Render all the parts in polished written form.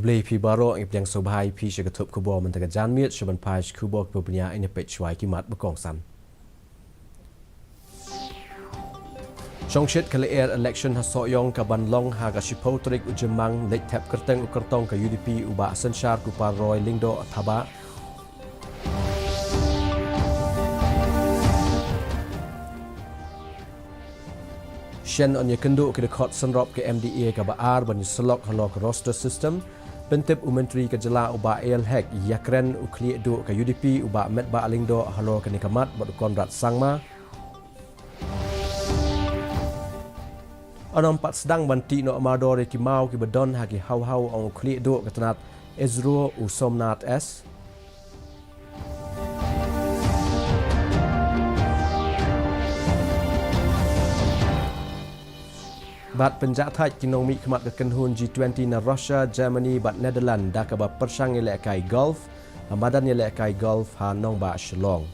Blay pi baro ip yang sobhai pi shagatup kubo mentaga janmiat shaban paj kubo kubonya ini pechwai kimat bekong san. Chongshit kali air election hasoyong kaban long haga shipotrik ujemang lek tap kerteng ukertong ke UDP uba sensyar kupar roy lingdo thaba. Shen on kendu ke dekot senrop ke MDA ke baar ban selok halok roster system bentip umentri ke jela uba el hek yakren ukli do ke UDP uba met ba alingdo halo ke nikamat bad konrat sangma anom pat sedang banti no amado re kimau ke bedon hagi hau-hau ong ukli do ke tenat Ezro usomnat s Bat penjahat kinong mi kemat ke kenhun G20 na Russia, Germany, bat Netherlands dah keba persang elekai Gulf, amadan elekai Gulf ha nong ba Shillong.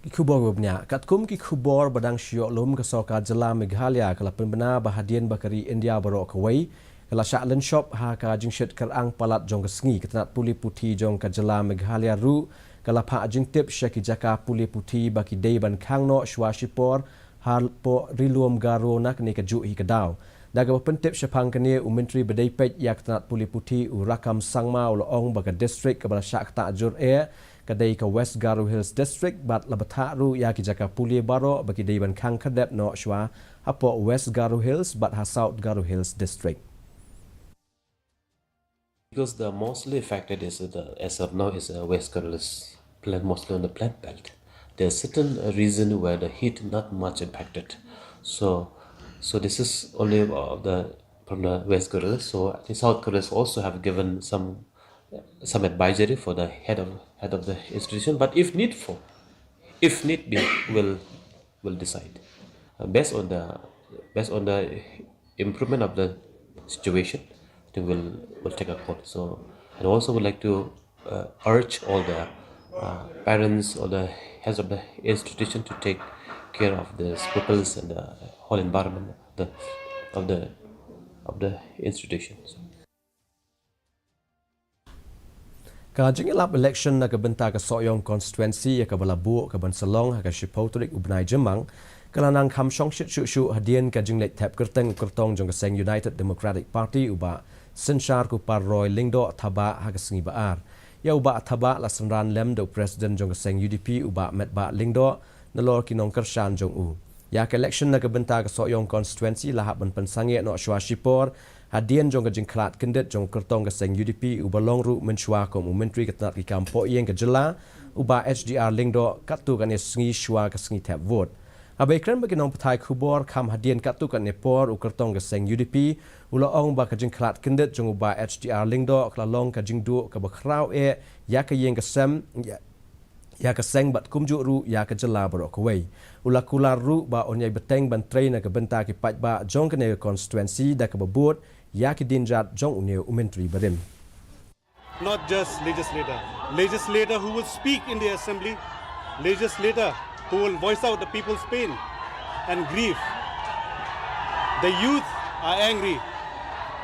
Kikubor bebnya, katkum kikubor badang syok lum ke soka jela Meghalaya kala pembena bahadian bakari India barok kawai, kala syaklen shop ha ka jingshit kerang palat jong kesengi ketenat puli putih jong ke jela Meghalaya ru kala pak jingtip syaki jaka puli putih baki deiban kangno shwashipor hal po riluam garo nak ni kejuk hi kedau daga pentip syapang kene umentri bedai pej yak tanat puli putih u rakam sangma ulong baga district ke bala syak ta ajur air kadai ke West Garo Hills district bat labata ru yaki jaka puli baro baki deiban kang kadep no shwa apo West Garo Hills bat ha South Garo Hills district. Because the mostly affected is as of now is West Garo Hills plant, mostly on the plant belt. There's certain region where the heat not much impacted. So this is only from the West Garo Hills. So I think South Garo Hills also have given some advisory for the head of the institution. But if need be, will decide based on the improvement of the situation. They will take a call. So and also would like to urge all the parents or the heads of the institution to take care of the pupils and the whole environment of the institution. Kajing elap election na kabenta ka soyong constituency ya kabala bu ka bansalong ha ka shipotrik ubnai jemang kalanang kham shongshit shu hadien kajing lek tap kerteng kertong jong ka seng United Democratic Party uba sensyar ku par roy lingdo thaba ha ka sengi baar ya uba thaba la senran lem do president jong ka seng UDP uba met ba lingdo nalor kinong kershan jong u ya ka election na kabenta ka soyong constituency la ban pensange no shwashipor hadien jong ka jingklat kendet jong kertong ka seng UDP uba longru menshwa kom menteri ketat ki kampo yeng ka jela uba HDR lingdo katu kan sengi shwa ka sengi tap vote abai kran bagi nong patai khubor kham hadien katu kan nepor u kertong ka seng UDP ula ong ba ka jingklat kendet jong uba HDR lingdo kla long ka jingdu ka bakrau ya ka yeng ka sem ya ka seng bat kumju ru ya ka jela barok wei ula kular ru ba onyai beteng ban train na ka benta ki paj ba jong ka ne constituency da ka babut ya ki dinjat jong une umentri barim. Not just legislator who will speak in the assembly, legislator who will voice out the people's pain and grief. The youth are angry,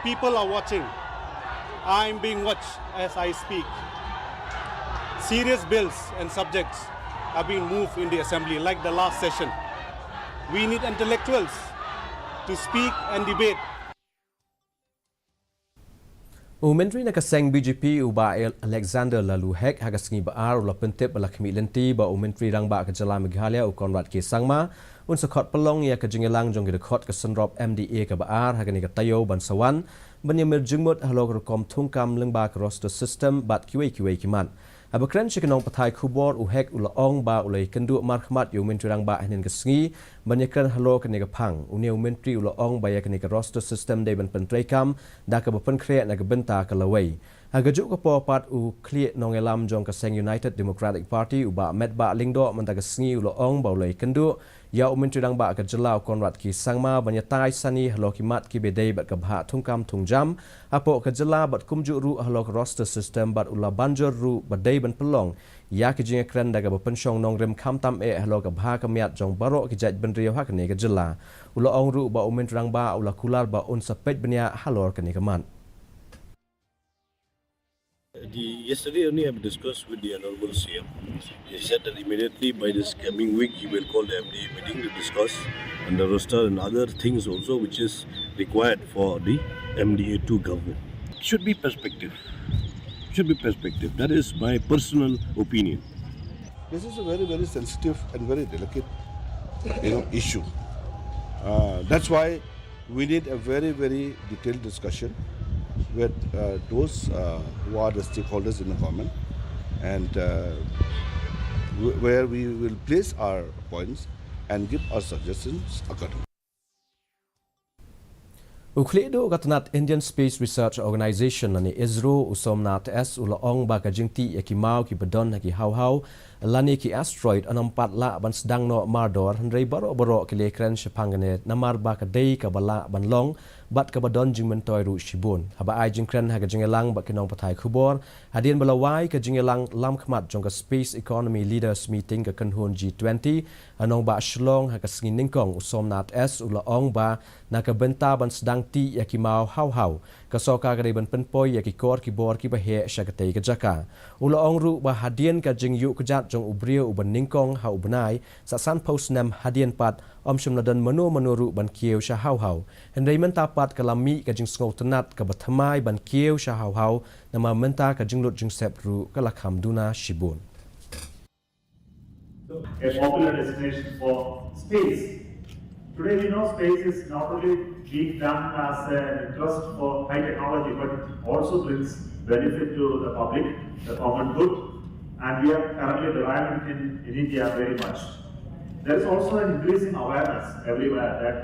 people are watching, I'm being watched as I speak. Serious bills and subjects are being moved in the assembly like the last session. We need intellectuals to speak and debate. Menteri nak seng BJP uba Alexander lalu hek haga sengi baar ula pentip bala kemi lenti ba menteri rang ba ke jela Meghalaya u konrat ke sangma un sekot pelong ya ke jengelang jong ke dekot ke senrop MDA ke baar haga ni ke tayo ban sawan benyamir jengmut halok rekom tungkam lengba ke roster system bat kiwe kiman abakran chikenong patai khubor u hek ula ong ba ulai kendu markhmat yu menteri rang ba hnen ke sengi banyakran halo ke ne ke phang uneu menteri ula ong ba ya ke ne ke roster system de ban pentrekam da ke ban kre na ke benta ke lawai Agajuk ke popat u klik nongelam jong keseng United Democratic Party u ba met ba lingdo mentang sengi ulo ong baulai kendu ya menteri dang ba ke jelau konrat ki sangma banyatai sani halokimat ki bedai bat ke bha thungkam thungjam apo ke jela bat kumju ru halok roster system bat ula banjor ru badai ban pelong ya ke jinga kren daga pensyong nongrem kam tam halok ke bha kemiat jong barok ki jaj ben riau hak ni ke jela ulo ong ru ba menteri dang ba ula kular ba un sepet benia halor ke ni keman. Yesterday only I have discussed with the Honorable CM. He said that immediately by this coming week he will call the MDA meeting to discuss on the roster and other things also which is required for the MDA2 government. Should be perspective. Should be perspective. That is my personal opinion. This is a very, very sensitive and very delicate, issue. That's why we need a very, very detailed discussion with those who are the stakeholders in the government, and where we will place our points and give our suggestions accordingly. Uklido katunat Indian Space Research Organization ani ISRO usomnat S ulaong ba kajingti yakimau ki bedon ki hau lani ki asteroid anampat la ban sedang no mardor hendrai baro ki lekren sepangane namar ba kadai ka bala ban long bat ka badon jing mentoi ru shibun haba ai jingkren ha ka jingelang ba kinong patai khubor hadien balawai ka jingelang lam khmat jong ka Space Economy Leaders Meeting ka kanhun G20 anong ba shlong ha ka sngin ningkong usomnat S ulaong ba na ka benta ban sedang ti yakimau hau ka soka ka ban penpoi yakikor ki bor ki bahe shakatei ka jaka ulaong ru ba hadien ka jing yu ka jat jong ubrio uban ningkong ha ubnai sa san post nam hadien pat omshum ladan manu ru ban kieu sha hau hendai menta pat kalami ka jing sngo tenat ka bathamai ban kieu sha hau nama menta ka jing lut jing sep ru ka lakham duna shibun. A popular destination for space. Today we know space is not only being done as an interest for high technology, but it also brings benefit to the public, the common good, and we are currently deriving in India very much. There is also an increasing awareness everywhere that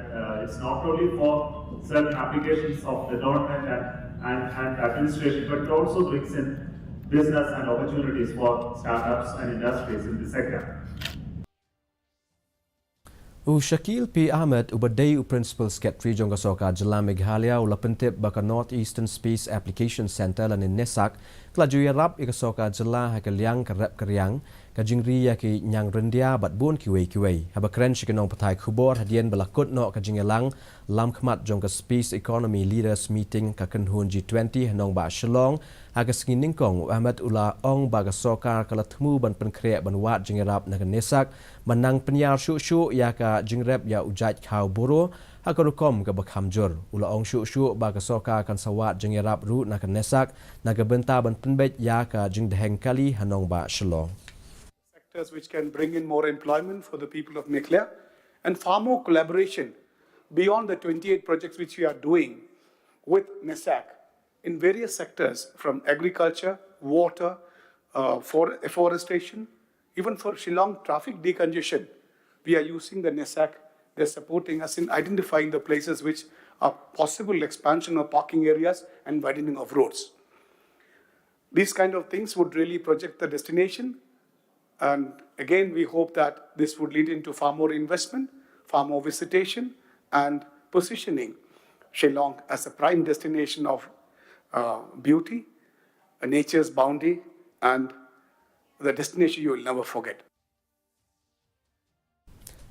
it's not only for certain applications of the government and administration, but it also brings in business and opportunities for startups and industries in the sector. Shakil P. Ahmed ubadai Principal Secretary jong kasoka Jela Meghalaya ula pentip baka North Eastern Space Application Center lanin nesak kelaju yarap ikasoka Jela hakaliang karep karyang kajingri ya ki nyang rendia bat bun kiwei haba kren shikenong patai khubor hadien balakut no kajingelang lam khmat jong ka Space Economy Leaders Meeting ka kanhun G20 hanong ba shalong haga sngin ningkong Ahmed ula ong baga soka kalatmu ban penkre ban wat jingerap na nesak manang penyar syu ya ka jingrep ya ujaj khau buru hakarukom ka bakhamjur ula ong syu baga soka kan sawat jingerap ru na nesak na benta ban penbet ya ka jingdeheng kali hanong ba shalong. Sectors which can bring in more employment for the people of Meghalaya and far more collaboration beyond the 28 projects which we are doing with NESAC in various sectors from agriculture, water, afforestation, even for Shillong traffic decongestion. We are using the NESAC. They're supporting us in identifying the places which are possible expansion of parking areas and widening of roads. These kind of things would really project the destination. And again, we hope that this would lead into far more investment, far more visitation, and positioning Shillong as a prime destination of beauty, nature's bounty, and the destination you will never forget.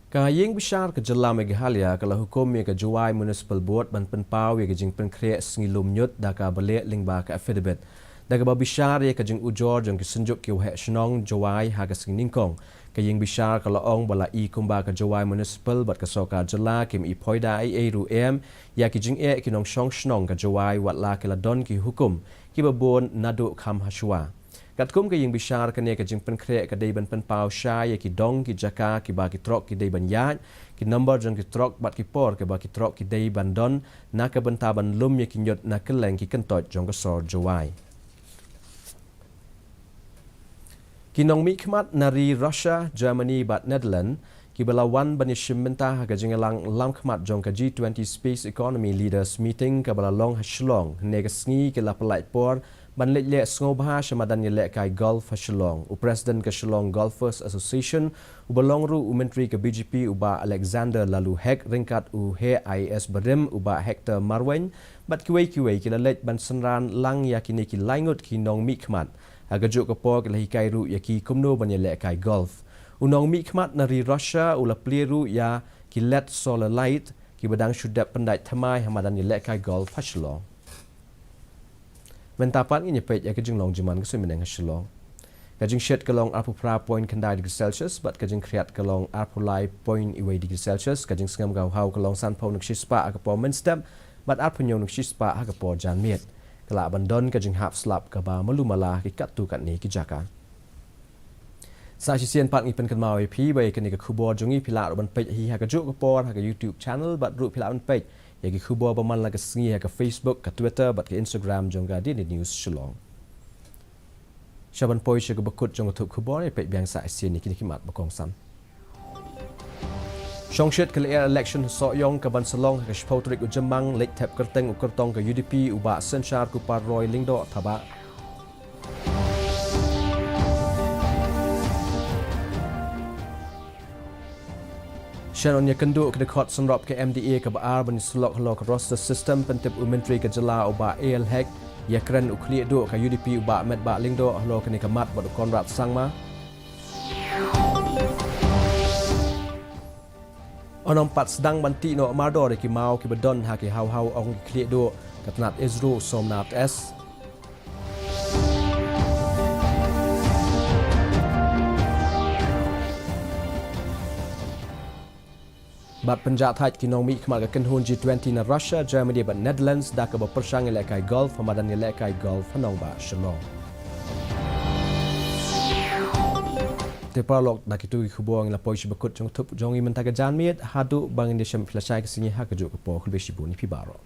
Kaying bishar ke Jela Meghalaya kala hukum ya ke Juwai Municipal Board ban penpau ya ke jing penkre sngilum nyut da ka balik lingba ka affidavit. Daga bishar ya kajing ujor jong kisenjuk ki whe shnong Jawai ha ka ningkong kaying bishar kala ong bala I kumba ka Jawai Municipal bat ka soka Jela kim I poida ai ru em ya ki jing ki nong shong shnong ka Jawai wat la kala don ki hukum ki babon nadu kham hashwa katkum kaying bishar ka ne ka jing penkre ka dei ban penpau sha ya ki dong ki jaka ki ba ki trok ki dei ban yat ki number jong ki trok bat ki por ke ba ki trok ki dei ban don na ka benta ban lum ya ki nyot na keleng ki kentot jong ka sor Jawai. Kinong mikmat nari Russia, Germany bat Netherlands kibalawan banishim mentah ka jingelang lam khmat jong ka G20 Space Economy Leaders Meeting ka bala long hashlong nega sngi ke la palai por ban lek lek sngoba shamadan ye lek kai golf Shillong u president ke Shillong Golfers Association u balong ru u menteri ke BGP uba Alexander lalu hek ringkat u he IS berim uba Hector Marwen bat kiwei kila lek ban senran lang yakini ki laingut ki nong mi khmat agajuk ke por ke lahi kai ru yaki kumno ban ye lek kai golf unong mi khmat nari Russia u la pliru ya ki let solar light ki badang syudap pendai thamai hamadan ye lek kai golf Shillong Mentapat ini pej ya kejeng long jaman kesui meneng Shillong. Kejeng shed kelong arpupra point kendai degree Celsius, but kejeng kriat kelong arpulai point iway degree Celsius, kejeng sengam gau hau kelong sanpau nuk shispa agapo menstep, but arpunyo nuk shispa agapo jan miet. Kelak bandon kejeng hap slap kaba melumala ki katu kat ni ki jaka. Sa sisian pat ngipen kenmau pi bai keni ke kubor jongi pila ban pej hi ha kejuk kepor ha ke YouTube channel but ru pila ban pej yagi khubor baman la ke sengi ha ke Facebook ke Twitter bat ke Instagram jongga di news Shillong. Shaban poi she ke bekut jong thuk khubor e pej biang sa sien ni kini kimat bakong sam. Shongshet ke election so yong ke ban Selong ke Shpotrik u Jemang lek tap kerteng u kertong ke UDP u ba senchar ku par Roy Lingdo thaba Sharon ya kenduk ke dekot senrop ke MDA ke baar bani selok helok roster system pentip u menteri ke jela uba AL hack ya keren u kli do ke UDP uba met ba lingdo helok ke ni ke mat bad Konrad Sangma Onong pat sedang banti no mardo ki mau ki bedon ha ki hau ong kli do ke tenat Izru Somnath S Bat penjat hait kinong mi kemal ke kenhun G20 na Russia, Germany bat Netherlands dah ke berpersang elekai golf hamadan elekai golf hanong ba Shillong. Tepalok dah kitu kubuang la pois bekut jong tup jongi mentaga janmiet hadu bang Indonesia flashay ke sini ha kejuk ke po kulbe shibu ni pibaro.